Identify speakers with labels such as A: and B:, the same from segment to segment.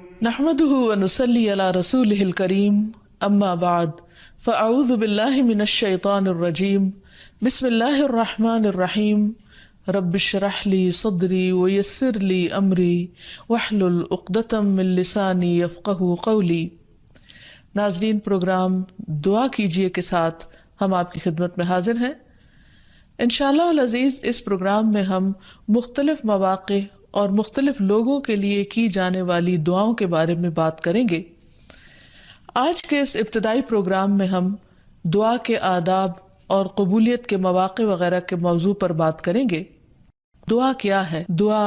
A: نحمده ونصلي على رسوله الكريم اما بعد فاعوذ بالله من الشيطان الرجيم بسم الله الرحمن الرحيم رب اشرح لي صدري ويسر لي امري واحلل عقدة من لساني يفقهوا قولي۔ ناظرین، پروگرام دعا کیجئے کے ساتھ ہم آپ کی خدمت میں حاضر ہیں۔ انشاءاللہ العزیز اس پروگرام میں ہم مختلف مواقع اور مختلف لوگوں کے لیے کی جانے والی دعاؤں کے بارے میں بات کریں گے۔ آج کے اس ابتدائی پروگرام میں ہم دعا کے آداب اور قبولیت کے مواقع وغیرہ کے موضوع پر بات کریں گے۔ دعا کیا ہے؟ دعا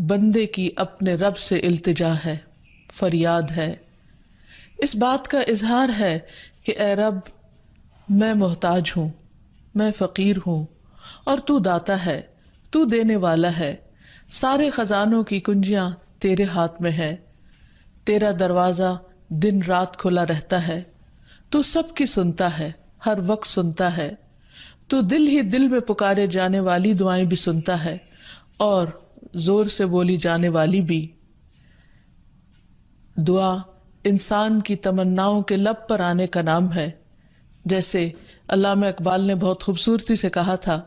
A: بندے کی اپنے رب سے التجا ہے، فریاد ہے، اس بات کا اظہار ہے کہ اے رب، میں محتاج ہوں، میں فقیر ہوں، اور تو داتا ہے، تو دینے والا ہے، سارے خزانوں کی کنجیاں تیرے ہاتھ میں ہے، تیرا دروازہ دن رات کھلا رہتا ہے، تو سب کی سنتا ہے، ہر وقت سنتا ہے، تو دل ہی دل میں پکارے جانے والی دعائیں بھی سنتا ہے اور زور سے بولی جانے والی بھی۔ دعا انسان کی تمناؤں کے لب پر آنے کا نام ہے، جیسے علامہ اقبال نے بہت خوبصورتی سے کہا تھا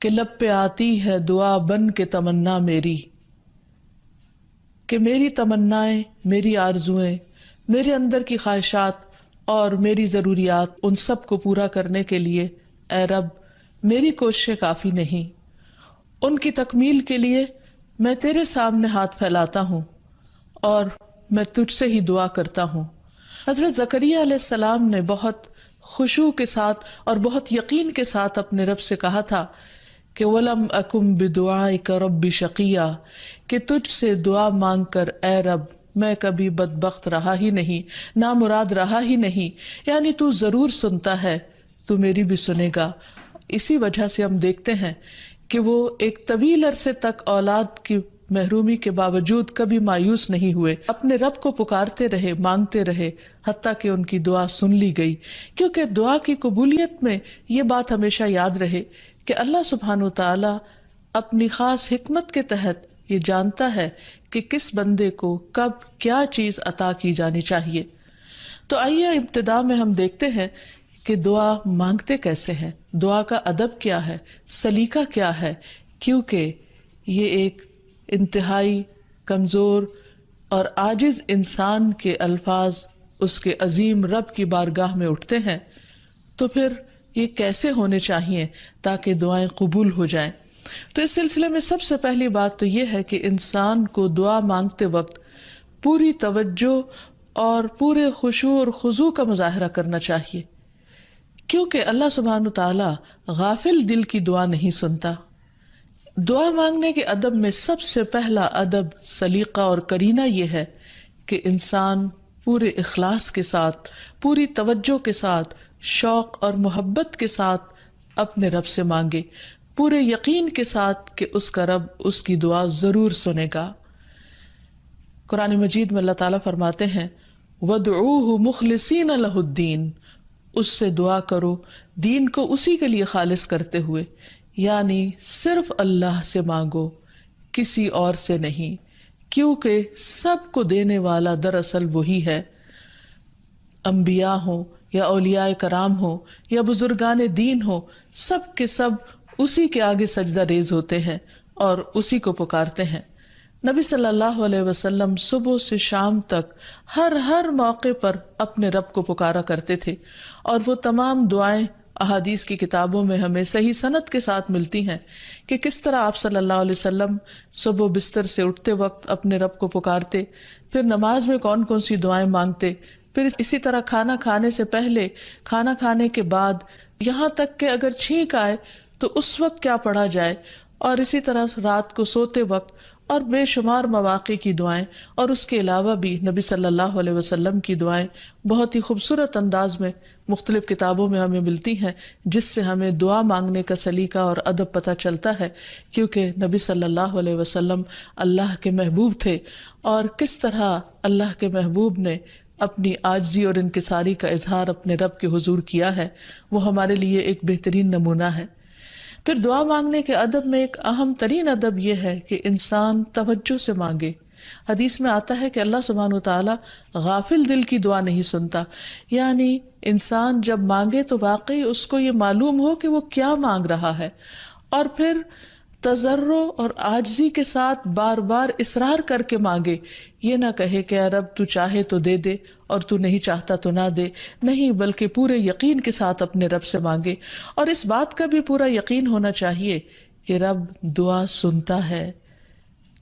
A: کہ لب پہ آتی ہے دعا بن کے تمنا میری، کہ میری تمنائیں، میری آرزوئیں، میرے اندر کی خواہشات اور میری ضروریات، ان سب کو پورا کرنے کے لیے اے رب میری کوششیں کافی نہیں، ان کی تکمیل کے لیے میں تیرے سامنے ہاتھ پھیلاتا ہوں اور میں تجھ سے ہی دعا کرتا ہوں۔ حضرت زکریا علیہ السلام نے بہت خشوع کے ساتھ اور بہت یقین کے ساتھ اپنے رب سے کہا تھا کہ وَلَمْ أَكُمْ بِدُعَائِكَ رَبِّ شَقِيًّا، کہ تجھ سے دعا مانگ کر اے رب میں کبھی بدبخت رہا ہی نہیں، نامراد رہا ہی نہیں، یعنی تو ضرور سنتا ہے، تو میری بھی سنے گا۔ اسی وجہ سے ہم دیکھتے ہیں کہ وہ ایک طویل عرصے تک اولاد کی محرومی کے باوجود کبھی مایوس نہیں ہوئے، اپنے رب کو پکارتے رہے، مانگتے رہے، حتیٰ کہ ان کی دعا سن لی گئی۔ کیونکہ دعا کی قبولیت میں یہ بات ہمیشہ یاد رہے کہ اللہ سبحانہ و تعالی اپنی خاص حکمت کے تحت یہ جانتا ہے کہ کس بندے کو کب کیا چیز عطا کی جانی چاہیے۔ تو آئیے ابتدا میں ہم دیکھتے ہیں کہ دعا مانگتے کیسے ہیں، دعا کا ادب کیا ہے، سلیقہ کیا ہے، کیونکہ یہ ایک انتہائی کمزور اور عاجز انسان کے الفاظ اس کے عظیم رب کی بارگاہ میں اٹھتے ہیں، تو پھر یہ کیسے ہونے چاہیے تاکہ دعائیں قبول ہو جائیں۔ تو اس سلسلے میں سب سے پہلی بات تو یہ ہے کہ انسان کو دعا مانگتے وقت پوری توجہ اور پورے خشوع اور خضوع کا مظاہرہ کرنا چاہیے، کیونکہ اللہ سبحانہ تعالیٰ غافل دل کی دعا نہیں سنتا۔ دعا مانگنے کے ادب میں سب سے پہلا ادب، سلیقہ اور کرینہ یہ ہے کہ انسان پورے اخلاص کے ساتھ، پوری توجہ کے ساتھ، شوق اور محبت کے ساتھ اپنے رب سے مانگے، پورے یقین کے ساتھ کہ اس کا رب اس کی دعا ضرور سنے گا۔ قرآن مجید میں اللہ تعالیٰ فرماتے ہیں وَادْعُوهُ مُخْلِصِينَ لَهُ الدِّينَ، اس سے دعا کرو دین کو اسی کے لیے خالص کرتے ہوئے، یعنی صرف اللہ سے مانگو، کسی اور سے نہیں، کیونکہ سب کو دینے والا دراصل وہی ہے۔ انبیاء ہوں یا اولیاء کرام ہوں یا بزرگان دین ہوں، سب کے سب اسی کے آگے سجدہ ریز ہوتے ہیں اور اسی کو پکارتے ہیں۔ نبی صلی اللہ علیہ وسلم صبح سے شام تک ہر موقع پر اپنے رب کو پکارا کرتے تھے، اور وہ تمام دعائیں احادیث کی کتابوں میں ہمیں صحیح سند کے ساتھ ملتی ہیں کہ کس طرح آپ صلی اللہ علیہ وسلم صبح بستر سے اٹھتے وقت اپنے رب کو پکارتے، پھر نماز میں کون کون سی دعائیں مانگتے، پھر اسی طرح کھانا کھانے سے پہلے، کھانا کھانے کے بعد، یہاں تک کہ اگر چھینک آئے تو اس وقت کیا پڑھا جائے، اور اسی طرح رات کو سوتے وقت، اور بے شمار مواقع کی دعائیں، اور اس کے علاوہ بھی نبی صلی اللہ علیہ وسلم کی دعائیں بہت ہی خوبصورت انداز میں مختلف کتابوں میں ہمیں ملتی ہیں، جس سے ہمیں دعا مانگنے کا سلیقہ اور ادب پتہ چلتا ہے، کیونکہ نبی صلی اللہ علیہ وسلم اللہ کے محبوب تھے، اور کس طرح اللہ کے محبوب نے اپنی عاجزی اور انکساری کا اظہار اپنے رب کے حضور کیا ہے، وہ ہمارے لیے ایک بہترین نمونہ ہے۔ پھر دعا مانگنے کے ادب میں ایک اہم ترین ادب یہ ہے کہ انسان توجہ سے مانگے، حدیث میں آتا ہے کہ اللہ سبحانہ وتعالی غافل دل کی دعا نہیں سنتا، یعنی انسان جب مانگے تو واقعی اس کو یہ معلوم ہو کہ وہ کیا مانگ رہا ہے، اور پھر تضرع اور عاجزی کے ساتھ بار بار اصرار کر کے مانگے، یہ نہ کہے کہ اے رب تو چاہے تو دے دے اور تو نہیں چاہتا تو نہ دے، نہیں، بلکہ پورے یقین کے ساتھ اپنے رب سے مانگے، اور اس بات کا بھی پورا یقین ہونا چاہیے کہ رب دعا سنتا ہے،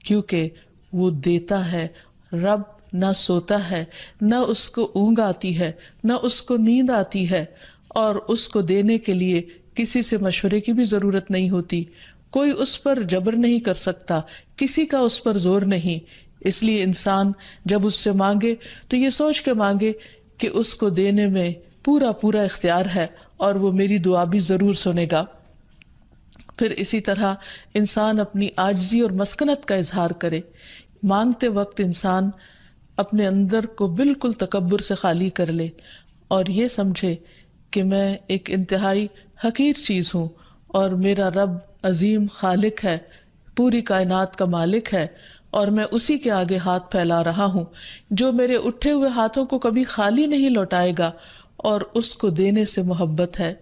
A: کیونکہ وہ دیتا ہے۔ رب نہ سوتا ہے، نہ اس کو اونگ آتی ہے، نہ اس کو نیند آتی ہے، اور اس کو دینے کے لیے کسی سے مشورے کی بھی ضرورت نہیں ہوتی، کوئی اس پر جبر نہیں کر سکتا، کسی کا اس پر زور نہیں۔ اس لیے انسان جب اس سے مانگے تو یہ سوچ کے مانگے کہ اس کو دینے میں پورا پورا اختیار ہے اور وہ میری دعا بھی ضرور سنے گا۔ پھر اسی طرح انسان اپنی عاجزی اور مسکنت کا اظہار کرے، مانگتے وقت انسان اپنے اندر کو بالکل تکبر سے خالی کر لے اور یہ سمجھے کہ میں ایک انتہائی حقیر چیز ہوں اور میرا رب عظیم خالق ہے، پوری کائنات کا مالک ہے، اور میں اسی کے آگے ہاتھ پھیلا رہا ہوں، جو میرے اٹھے ہوئے ہاتھوں کو کبھی خالی نہیں لوٹائے گا، اور اس کو دینے سے محبت ہے،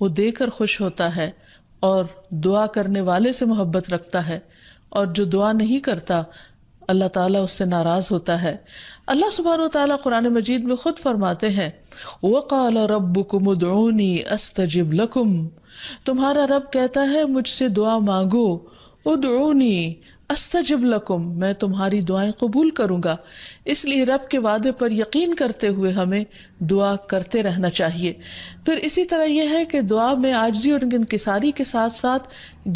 A: وہ دے کر خوش ہوتا ہے، اور دعا کرنے والے سے محبت رکھتا ہے، اور جو دعا نہیں کرتا اللہ تعالیٰ اس سے ناراض ہوتا ہے۔ اللہ سبحانہ وتعالیٰ قرآن مجید میں خود فرماتے ہیں وَقَالَ رَبُّكُمُ ادْعُونِي أَسْتَجِبْ لَكُمْ، تمہارا رب کہتا ہے مجھ سے دعا مانگو، ادعونی استجب لکم، میں تمہاری دعائیں قبول کروں گا۔ اس لیے رب کے وعدے پر یقین کرتے ہوئے ہمیں دعا کرتے رہنا چاہیے۔ پھر اسی طرح یہ ہے کہ دعا میں عاجزی اور انکساری کے ساتھ ساتھ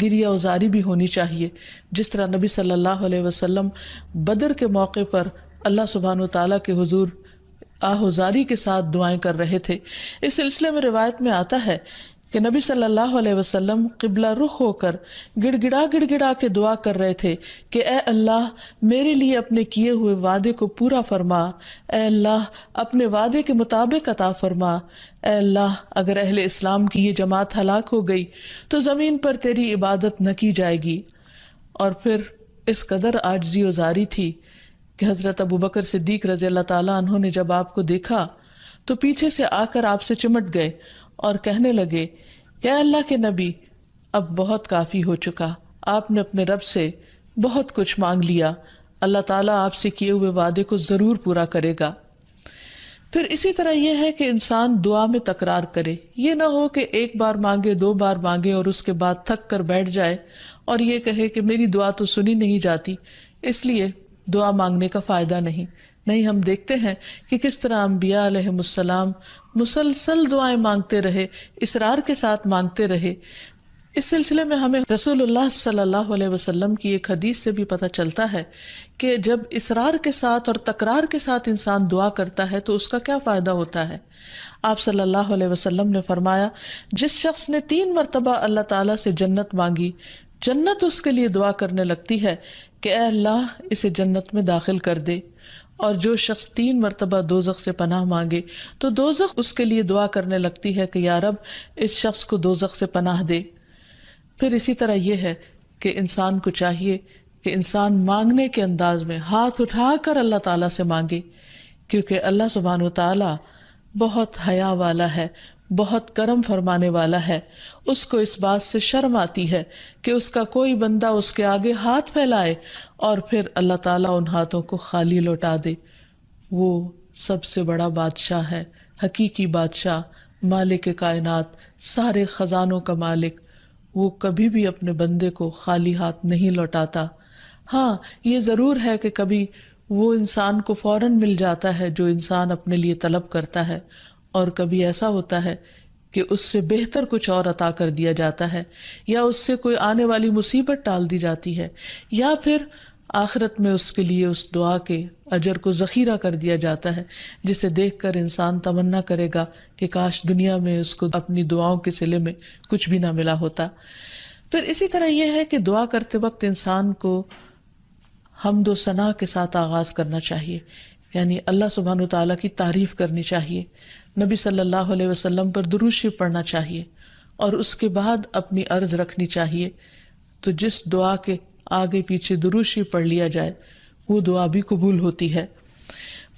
A: گریہ وزاری بھی ہونی چاہیے، جس طرح نبی صلی اللہ علیہ وسلم بدر کے موقع پر اللہ سبحانہ وتعالیٰ کے حضور آہوزاری کے ساتھ دعائیں کر رہے تھے۔ اس سلسلے میں روایت میں آتا ہے کہ نبی صلی اللہ علیہ وسلم قبلہ رخ ہو کر گڑ گڑا کے دعا کر رہے تھے کہ اے اللہ میرے لیے اپنے کیے ہوئے وعدے کو پورا فرما، اے اللہ اپنے وعدے کے مطابق عطا فرما، اے اللہ اگر اہل اسلام کی یہ جماعت ہلاک ہو گئی تو زمین پر تیری عبادت نہ کی جائے گی۔ اور پھر اس قدر عاجزی و زاری تھی کہ حضرت ابوبکر صدیق رضی اللہ تعالیٰ عنہ نے جب آپ کو دیکھا تو پیچھے سے آ کر آپ سے چمٹ گئے اور کہنے لگے کہ اے اللہ کے نبی اب بہت کافی ہو چکا، آپ نے اپنے رب سے بہت کچھ مانگ لیا، اللہ تعالیٰ آپ سے کیے ہوئے وعدے کو ضرور پورا کرے گا۔ پھر اسی طرح یہ ہے کہ انسان دعا میں تکرار کرے، یہ نہ ہو کہ ایک بار مانگے، دو بار مانگے اور اس کے بعد تھک کر بیٹھ جائے اور یہ کہے کہ میری دعا تو سنی نہیں جاتی، اس لیے دعا مانگنے کا فائدہ نہیں۔ نہیں، ہم دیکھتے ہیں کہ کس طرح انبیاء علیہ السلام مسلسل دعائیں مانگتے رہے، اصرار کے ساتھ مانگتے رہے۔ اس سلسلے میں ہمیں رسول اللہ صلی اللہ علیہ وسلم کی ایک حدیث سے بھی پتہ چلتا ہے کہ جب اصرار کے ساتھ اور تکرار کے ساتھ انسان دعا کرتا ہے تو اس کا کیا فائدہ ہوتا ہے۔ آپ صلی اللہ علیہ وسلم نے فرمایا جس شخص نے 3 مرتبہ اللہ تعالیٰ سے جنت مانگی، جنت اس کے لیے دعا کرنے لگتی ہے کہ اے اللہ اسے جنت میں داخل کر دے، اور جو شخص 3 مرتبہ دوزخ سے پناہ مانگے تو دوزخ اس کے لیے دعا کرنے لگتی ہے کہ یا رب اس شخص کو دوزخ سے پناہ دے۔ پھر اسی طرح یہ ہے کہ انسان کو چاہیے کہ انسان مانگنے کے انداز میں ہاتھ اٹھا کر اللہ تعالیٰ سے مانگے، کیونکہ اللہ سبحانہ وتعالیٰ بہت حیا والا ہے، بہت کرم فرمانے والا ہے۔ اس کو اس بات سے شرم آتی ہے کہ اس کا کوئی بندہ اس کے آگے ہاتھ پھیلائے اور پھر اللہ تعالیٰ ان ہاتھوں کو خالی لوٹا دے۔ وہ سب سے بڑا بادشاہ ہے، حقیقی بادشاہ، مالک کائنات، سارے خزانوں کا مالک، وہ کبھی بھی اپنے بندے کو خالی ہاتھ نہیں لوٹاتا۔ ہاں یہ ضرور ہے کہ کبھی وہ انسان کو فوراً مل جاتا ہے جو انسان اپنے لیے طلب کرتا ہے، اور کبھی ایسا ہوتا ہے کہ اس سے بہتر کچھ اور عطا کر دیا جاتا ہے، یا اس سے کوئی آنے والی مصیبت ٹال دی جاتی ہے، یا پھر آخرت میں اس کے لیے اس دعا کے اجر کو ذخیرہ کر دیا جاتا ہے، جسے دیکھ کر انسان تمنا کرے گا کہ کاش دنیا میں اس کو اپنی دعاؤں کے صلے میں کچھ بھی نہ ملا ہوتا۔ پھر اسی طرح یہ ہے کہ دعا کرتے وقت انسان کو حمد و ثنا کے ساتھ آغاز کرنا چاہیے، یعنی اللہ سبحانہ وتعالیٰ کی تعریف کرنی چاہیے، نبی صلی اللہ علیہ وسلم پر درود شریف پڑھنا چاہیے، اور اس کے بعد اپنی عرض رکھنی چاہیے۔ تو جس دعا کے آگے پیچھے درود شریف پڑھ لیا جائے وہ دعا بھی قبول ہوتی ہے۔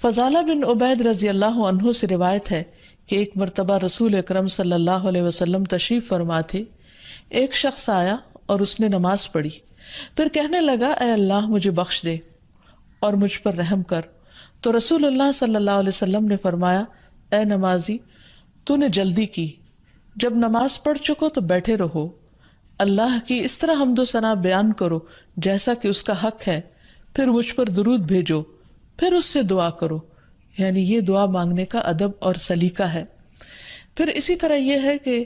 A: فضالہ بن عبید رضی اللہ عنہ سے روایت ہے کہ ایک مرتبہ رسول اکرم صلی اللہ علیہ وسلم تشریف فرما تھے۔ ایک شخص آیا اور اس نے نماز پڑھی، پھر کہنے لگا اے اللہ مجھے بخش دے اور مجھ پر رحم کر۔ تو رسول اللہ صلی اللہ علیہ وسلم نے فرمایا اے نمازی تو نے جلدی کی، جب نماز پڑھ چکو تو بیٹھے رہو، اللہ کی اس طرح حمد و ثنا بیان کرو جیسا کہ اس کا حق ہے، پھر مجھ پر درود بھیجو، پھر اس سے دعا کرو۔ یعنی یہ دعا مانگنے کا ادب اور سلیقہ ہے۔ پھر اسی طرح یہ ہے کہ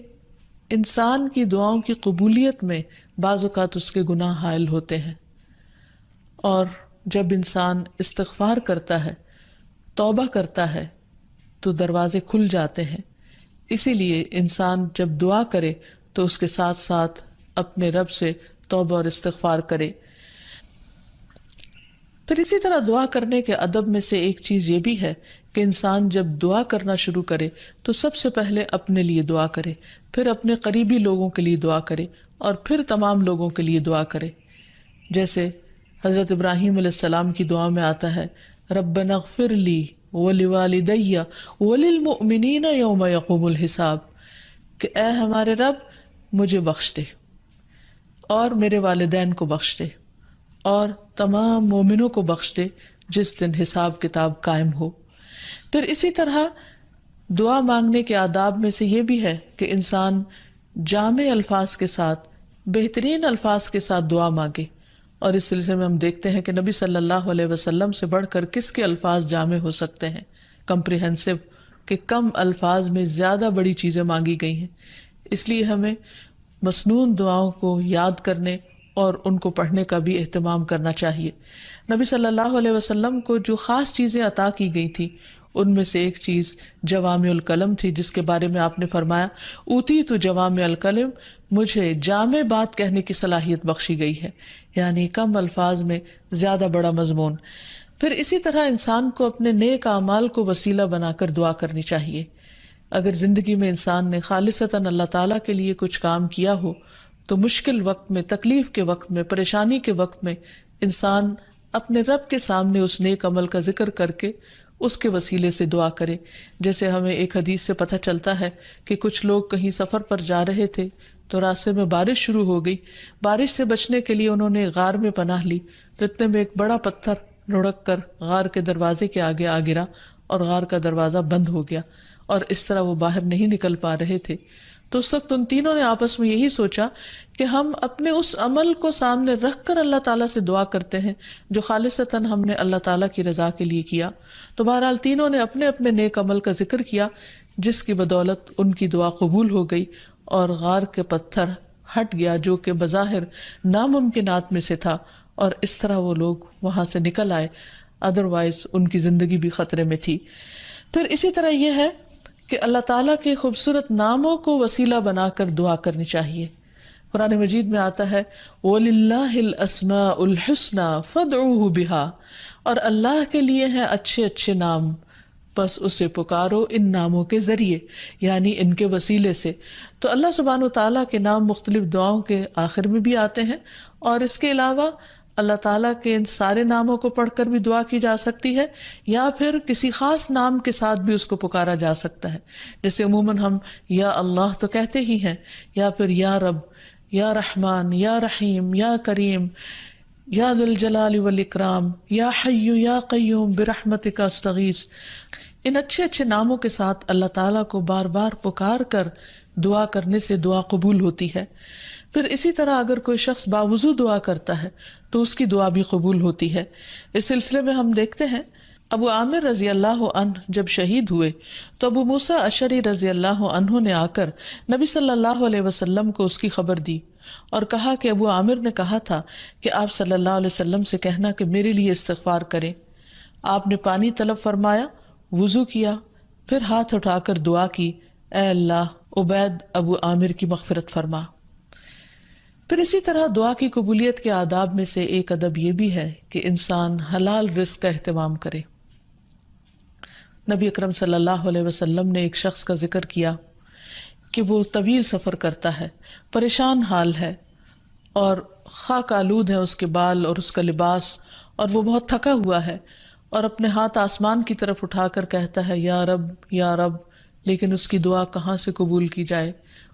A: انسان کی دعاؤں کی قبولیت میں بعض اوقات اس کے گناہ حائل ہوتے ہیں، اور جب انسان استغفار کرتا ہے، توبہ کرتا ہے تو دروازے کھل جاتے ہیں۔ اسی لیے انسان جب دعا کرے تو اس کے ساتھ ساتھ اپنے رب سے توبہ اور استغفار کرے۔ پھر اسی طرح دعا کرنے کے ادب میں سے ایک چیز یہ بھی ہے کہ انسان جب دعا کرنا شروع کرے تو سب سے پہلے اپنے لیے دعا کرے، پھر اپنے قریبی لوگوں کے لیے دعا کرے، اور پھر تمام لوگوں کے لیے دعا کرے۔ جیسے حضرت ابراہیم علیہ السلام کی دعا میں آتا ہے ربنا اغفر لی ولوالدی وللمؤمنین یوم یقوم الحساب، کہ اے ہمارے رب مجھے بخش دے اور میرے والدین کو بخش دے اور تمام مومنوں کو بخش دے جس دن حساب کتاب قائم ہو۔ پھر اسی طرح دعا مانگنے کے آداب میں سے یہ بھی ہے کہ انسان جامع الفاظ کے ساتھ، بہترین الفاظ کے ساتھ دعا مانگے، اور اس سلسلے میں ہم دیکھتے ہیں کہ نبی صلی اللہ علیہ وسلم سے بڑھ کر کس کے الفاظ جامع ہو سکتے ہیں، کمپریہنسو، کہ کم الفاظ میں زیادہ بڑی چیزیں مانگی گئی ہیں۔ اس لیے ہمیں مسنون دعاؤں کو یاد کرنے اور ان کو پڑھنے کا بھی اہتمام کرنا چاہیے۔ نبی صلی اللہ علیہ وسلم کو جو خاص چیزیں عطا کی گئی تھی ان میں سے ایک چیز جوامع الکلم تھی، جس کے بارے میں آپ نے فرمایا اوتیت جوامع الکلم، مجھے جامع بات کہنے کی صلاحیت بخشی گئی ہے، یعنی کم الفاظ میں زیادہ بڑا مضمون۔ پھر اسی طرح انسان کو اپنے نیک اعمال کو وسیلہ بنا کر دعا کرنی چاہیے۔ اگر زندگی میں انسان نے خالصتاً اللہ تعالیٰ کے لیے کچھ کام کیا ہو تو مشکل وقت میں، تکلیف کے وقت میں، پریشانی کے وقت میں انسان اپنے رب کے سامنے اس نیک عمل کا ذکر کر کے اس کے وسیلے سے دعا کرے۔ جیسے ہمیں ایک حدیث سے پتہ چلتا ہے کہ کچھ لوگ کہیں سفر پر جا رہے تھے تو راستے میں بارش شروع ہو گئی، بارش سے بچنے کے لیے انہوں نے غار میں پناہ لی، تو اتنے میں ایک بڑا پتھر لڑک کر غار کے دروازے کے آگے آ گرا اور غار کا دروازہ بند ہو گیا، اور اس طرح وہ باہر نہیں نکل پا رہے تھے۔ تو اس وقت ان تینوں نے آپس میں یہی سوچا کہ ہم اپنے اس عمل کو سامنے رکھ کر اللہ تعالیٰ سے دعا کرتے ہیں جو خالصتاً ہم نے اللہ تعالیٰ کی رضا کے لیے کیا۔ تو بہرحال تینوں نے اپنے اپنے نیک عمل کا ذکر کیا، جس کی بدولت ان کی دعا قبول ہو گئی اور غار کے پتھر ہٹ گیا جو کہ بظاہر ناممکنات میں سے تھا، اور اس طرح وہ لوگ وہاں سے نکل آئے، ادروائز ان کی زندگی بھی خطرے میں تھی۔ پھر اسی طرح یہ ہے کہ اللہ تعالیٰ کے خوبصورت ناموں کو وسیلہ بنا کر دعا کرنی چاہیے۔ قرآن مجید میں آتا ہے وَلِلَّهِ الْأَسْمَاءُ الْحُسْنَى فَادْعُوهُ بِهَا، اور اللہ کے لیے ہیں اچھے اچھے نام، بس اسے پکارو ان ناموں کے ذریعے، یعنی ان کے وسیلے سے۔ تو اللہ سبحانہ وتعالیٰ کے نام مختلف دعاؤں کے آخر میں بھی آتے ہیں، اور اس کے علاوہ اللہ تعالیٰ کے ان سارے ناموں کو پڑھ کر بھی دعا کی جا سکتی ہے، یا پھر کسی خاص نام کے ساتھ بھی اس کو پکارا جا سکتا ہے۔ جیسے عموماً ہم یا اللہ تو کہتے ہی ہیں، یا پھر یا رب، یا رحمان، یا رحیم، یا کریم، یا ذی الجلال والاکرام، یا حی یا قیوم برحمتک استغیث۔ ان اچھے اچھے ناموں کے ساتھ اللہ تعالیٰ کو بار بار پکار کر دعا کرنے سے دعا قبول ہوتی ہے۔ پھر اسی طرح اگر کوئی شخص باوضو دعا کرتا ہے تو اس کی دعا بھی قبول ہوتی ہے۔ اس سلسلے میں ہم دیکھتے ہیں ابو عامر رضی اللہ عنہ جب شہید ہوئے تو ابو موسیٰ اشعری رضی اللہ عنہ نے آ کر نبی صلی اللہ علیہ وسلم کو اس کی خبر دی اور کہا کہ ابو عامر نے کہا تھا کہ آپ صلی اللہ علیہ وسلم سے کہنا کہ میرے لیے استغفار کریں۔ آپ نے پانی طلب فرمایا، وضو کیا، پھر ہاتھ اٹھا کر دعا کی، اے اللہ عبید ابو عامر کی مغفرت فرما۔ پھر اسی طرح دعا کی قبولیت کے آداب میں سے ایک ادب یہ بھی ہے کہ انسان حلال رزق کا اہتمام کرے۔ نبی اکرم صلی اللہ علیہ وسلم نے ایک شخص کا ذکر کیا کہ وہ طویل سفر کرتا ہے، پریشان حال ہے، اور خاک آلود ہے اس کے بال اور اس کا لباس، اور وہ بہت تھکا ہوا ہے اور اپنے ہاتھ آسمان کی طرف اٹھا کر کہتا ہے یا رب یا رب، لیکن اس کی دعا کہاں سے قبول کی جائے؟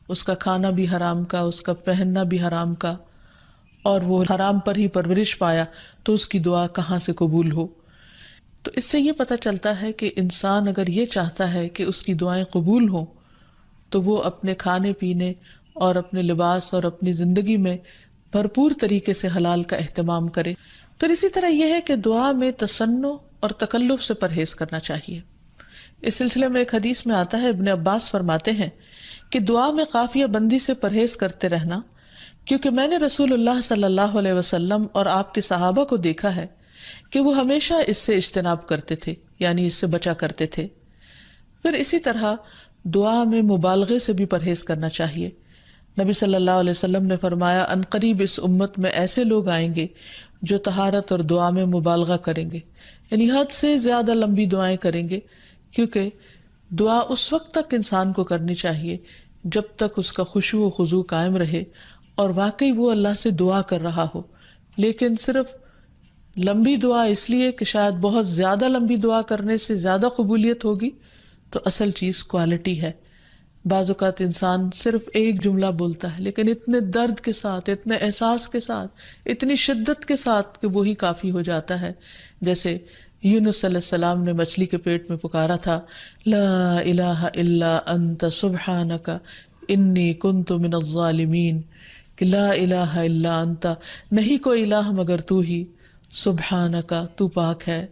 A: اس کا کھانا بھی حرام کا، اس کا پہننا بھی حرام کا، اور وہ حرام پر ہی پرورش پایا، تو اس کی دعا کہاں سے قبول ہو؟ تو اس سے یہ پتہ چلتا ہے کہ انسان اگر یہ چاہتا ہے کہ اس کی دعائیں قبول ہوں تو وہ اپنے کھانے پینے اور اپنے لباس اور اپنی زندگی میں بھرپور طریقے سے حلال کا اہتمام کرے۔ پھر اسی طرح یہ ہے کہ دعا میں تصنع اور تکلف سے پرہیز کرنا چاہیے۔ اس سلسلے میں ایک حدیث میں آتا ہے، ابن عباس فرماتے ہیں کہ دعا میں قافیہ بندی سے پرہیز کرتے رہنا، کیونکہ میں نے رسول اللہ صلی اللہ علیہ وسلم اور آپ کے صحابہ کو دیکھا ہے کہ وہ ہمیشہ اس سے اجتناب کرتے تھے، یعنی اس سے بچا کرتے تھے۔ پھر اسی طرح دعا میں مبالغے سے بھی پرہیز کرنا چاہیے۔ نبی صلی اللہ علیہ وسلم نے فرمایا، ان قریب اس امت میں ایسے لوگ آئیں گے جو طہارت اور دعا میں مبالغہ کریں گے، یعنی حد سے زیادہ لمبی دعائیں کریں گے، کیونکہ دعا اس وقت تک انسان کو کرنی چاہیے جب تک اس کا خشوع و خضوع قائم رہے اور واقعی وہ اللہ سے دعا کر رہا ہو۔ لیکن صرف لمبی دعا اس لیے کہ شاید بہت زیادہ لمبی دعا کرنے سے زیادہ قبولیت ہوگی، تو اصل چیز کوالٹی ہے۔ بعض اوقات انسان صرف ایک جملہ بولتا ہے لیکن اتنے درد کے ساتھ، اتنے احساس کے ساتھ، اتنی شدت کے ساتھ کہ وہی کافی ہو جاتا ہے۔ جیسے یونس علیہ السلام نے مچھلی کے پیٹ میں پکارا تھا، لا الہ الا انت سبحانک انی کنت من الظالمین، کہ لا الہ الا انت، نہیں کوئی الہ مگر تو ہی، سبحانک تو پاک ہے،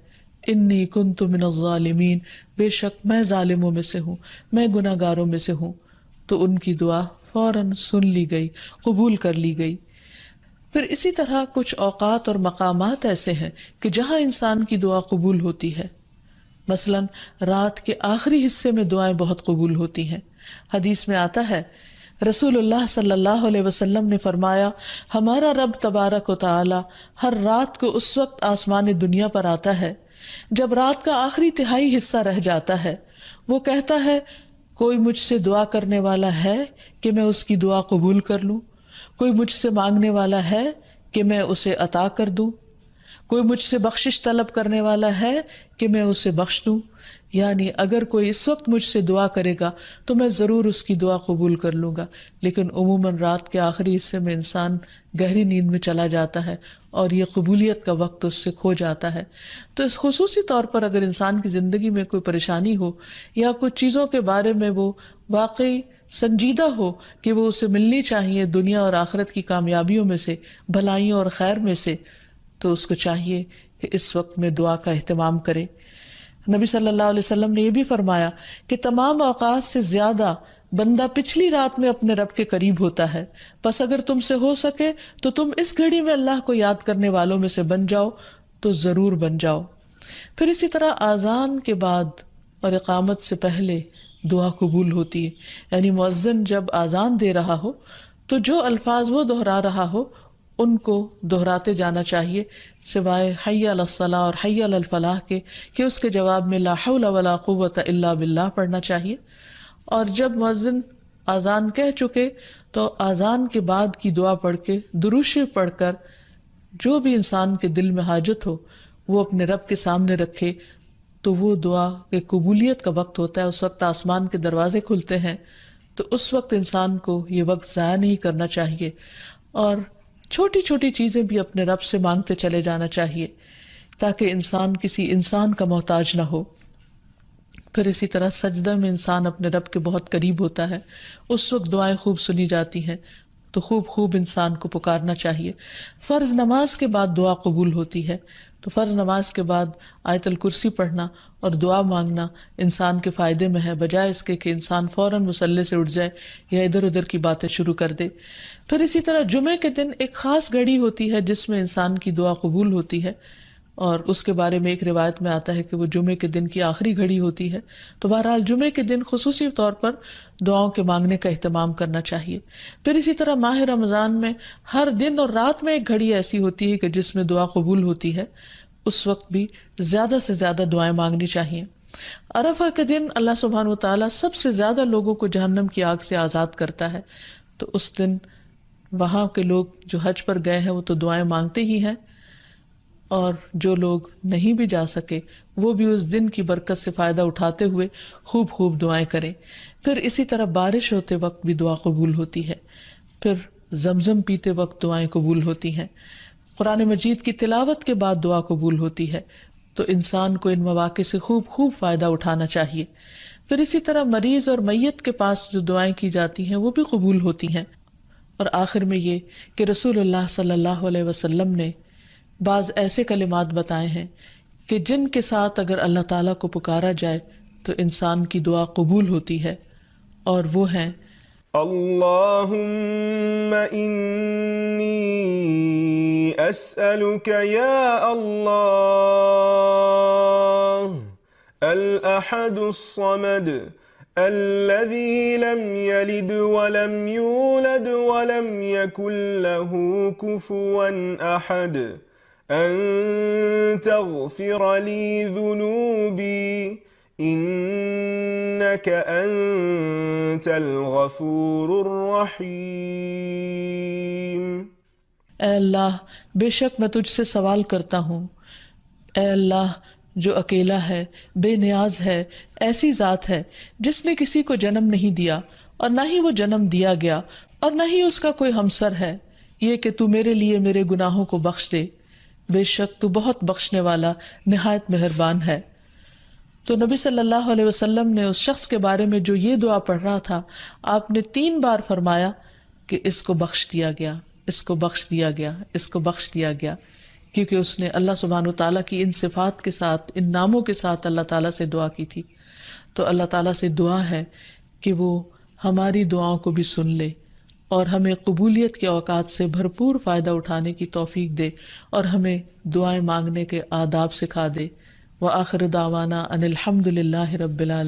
A: انی کنت من الظالمین، بے شک میں ظالموں میں سے ہوں، میں گناہ گاروں میں سے ہوں۔ تو ان کی دعا فوراً سن لی گئی، قبول کر لی گئی۔ پھر اسی طرح کچھ اوقات اور مقامات ایسے ہیں کہ جہاں انسان کی دعا قبول ہوتی ہے، مثلاً رات کے آخری حصے میں دعائیں بہت قبول ہوتی ہیں۔ حدیث میں آتا ہے، رسول اللہ صلی اللہ علیہ وسلم نے فرمایا، ہمارا رب تبارک و تعالی ہر رات کو اس وقت آسمان دنیا پر آتا ہے جب رات کا آخری تہائی حصہ رہ جاتا ہے۔ وہ کہتا ہے، کوئی مجھ سے دعا کرنے والا ہے کہ میں اس کی دعا قبول کر لوں؟ کوئی مجھ سے مانگنے والا ہے کہ میں اسے عطا کر دوں؟ کوئی مجھ سے بخشش طلب کرنے والا ہے کہ میں اسے بخش دوں؟ یعنی اگر کوئی اس وقت مجھ سے دعا کرے گا تو میں ضرور اس کی دعا قبول کر لوں گا۔ لیکن عموماً رات کے آخری حصے میں انسان گہری نیند میں چلا جاتا ہے اور یہ قبولیت کا وقت اس سے کھو جاتا ہے۔ تو اس خصوصی طور پر اگر انسان کی زندگی میں کوئی پریشانی ہو یا کچھ چیزوں کے بارے میں وہ واقعی سنجیدہ ہو کہ وہ اسے ملنی چاہیے دنیا اور آخرت کی کامیابیوں میں سے، بھلائیوں اور خیر میں سے، تو اس کو چاہیے کہ اس وقت میں دعا کا اہتمام کرے۔ نبی صلی اللہ علیہ وسلم نے یہ بھی فرمایا کہ تمام اوقات سے زیادہ بندہ پچھلی رات میں اپنے رب کے قریب ہوتا ہے، پس اگر تم سے ہو سکے تو تم اس گھڑی میں اللہ کو یاد کرنے والوں میں سے بن جاؤ تو ضرور بن جاؤ۔ پھر اسی طرح آذان کے بعد اور اقامت سے پہلے دعا قبول ہوتی ہے، یعنی مؤذن جب آذان دے رہا ہو تو جو الفاظ وہ دہرا رہا ہو ان کو دہراتے جانا چاہیے، سوائے حی علی الصلاح اور حی علی الفلاح کے، کہ اس کے جواب میں لا حول ولا قوت الا باللہ پڑھنا چاہیے۔ اور جب مؤذن آذان کہہ چکے تو آذان کے بعد کی دعا پڑھ کے، درود شریف پڑھ کر، جو بھی انسان کے دل میں حاجت ہو وہ اپنے رب کے سامنے رکھے، تو وہ دعا کے قبولیت کا وقت ہوتا ہے۔ اس وقت آسمان کے دروازے کھلتے ہیں، تو اس وقت انسان کو یہ وقت ضائع نہیں کرنا چاہیے، اور چھوٹی چھوٹی چیزیں بھی اپنے رب سے مانگتے چلے جانا چاہیے تاکہ انسان کسی انسان کا محتاج نہ ہو۔ پھر اسی طرح سجدہ میں انسان اپنے رب کے بہت قریب ہوتا ہے، اس وقت دعائیں خوب سنی جاتی ہیں، تو خوب انسان کو پکارنا چاہیے۔ فرض نماز کے بعد دعا قبول ہوتی ہے، تو فرض نماز کے بعد آیت الکرسی پڑھنا اور دعا مانگنا انسان کے فائدے میں ہے، بجائے اس کے کہ انسان فوراً مصلی سے اٹھ جائے یا ادھر ادھر کی باتیں شروع کر دے۔ پھر اسی طرح جمعے کے دن ایک خاص گھڑی ہوتی ہے جس میں انسان کی دعا قبول ہوتی ہے، اور اس کے بارے میں ایک روایت میں آتا ہے کہ وہ جمعے کے دن کی آخری گھڑی ہوتی ہے۔ تو بہرحال جمعے کے دن خصوصی طور پر دعاؤں کے مانگنے کا اہتمام کرنا چاہیے۔ پھر اسی طرح ماہ رمضان میں ہر دن اور رات میں ایک گھڑی ایسی ہوتی ہے کہ جس میں دعا قبول ہوتی ہے، اس وقت بھی زیادہ سے زیادہ دعائیں مانگنی چاہیے۔ عرفہ کے دن اللہ سبحانہ و تعالیٰ سب سے زیادہ لوگوں کو جہنم کی آگ سے آزاد کرتا ہے، تو اس دن وہاں کے لوگ جو حج پر گئے ہیں وہ تو دعائیں مانگتے ہی ہیں، اور جو لوگ نہیں بھی جا سکے وہ بھی اس دن کی برکت سے فائدہ اٹھاتے ہوئے خوب خوب دعائیں کریں۔ پھر اسی طرح بارش ہوتے وقت بھی دعا قبول ہوتی ہے، پھر زمزم پیتے وقت دعائیں قبول ہوتی ہیں، قرآن مجید کی تلاوت کے بعد دعا قبول ہوتی ہے۔ تو انسان کو ان مواقع سے خوب خوب فائدہ اٹھانا چاہیے۔ پھر اسی طرح مریض اور میت کے پاس جو دعائیں کی جاتی ہیں وہ بھی قبول ہوتی ہیں۔ اور آخر میں یہ کہ رسول اللہ صلی اللہ علیہ وسلم نے بعض ایسے کلمات بتائے ہیں کہ جن کے ساتھ اگر اللہ تعالیٰ کو پکارا جائے تو انسان کی دعا قبول ہوتی ہے، اور وہ ہیں
B: اللہم انی اسألک یا اللہ الاحد الصمد الذي لم يلد ولم يولد ولم يكن له كفوا أحد أن تغفر لي ذنوبي إنك أنت الغفور الرحيم۔
A: اے اللہ بے شک میں تجھ سے سوال کرتا ہوں، اے اللہ جو اکیلا ہے، بے نیاز ہے، ایسی ذات ہے جس نے کسی کو جنم نہیں دیا اور نہ ہی وہ جنم دیا گیا اور نہ ہی اس کا کوئی ہمسر ہے، یہ کہ تو میرے لیے میرے گناہوں کو بخش دے، بے شک تو بہت بخشنے والا نہایت مہربان ہے۔ تو نبی صلی اللہ علیہ وسلم نے اس شخص کے بارے میں جو یہ دعا پڑھ رہا تھا، آپ نے 3 بار فرمایا کہ اس کو بخش دیا گیا، اس کو بخش دیا گیا، اس کو بخش دیا گیا، کیونکہ اس نے اللہ سبحانہ وتعالیٰ کی ان صفات کے ساتھ، ان ناموں کے ساتھ اللہ تعالیٰ سے دعا کی تھی۔ تو اللہ تعالیٰ سے دعا ہے کہ وہ ہماری دعاؤں کو بھی سن لے اور ہمیں قبولیت کے اوقات سے بھرپور فائدہ اٹھانے کی توفیق دے اور ہمیں دعائیں مانگنے کے آداب سکھا دے۔ وآخر دعوانا ان الحمد للہ رب العالمین۔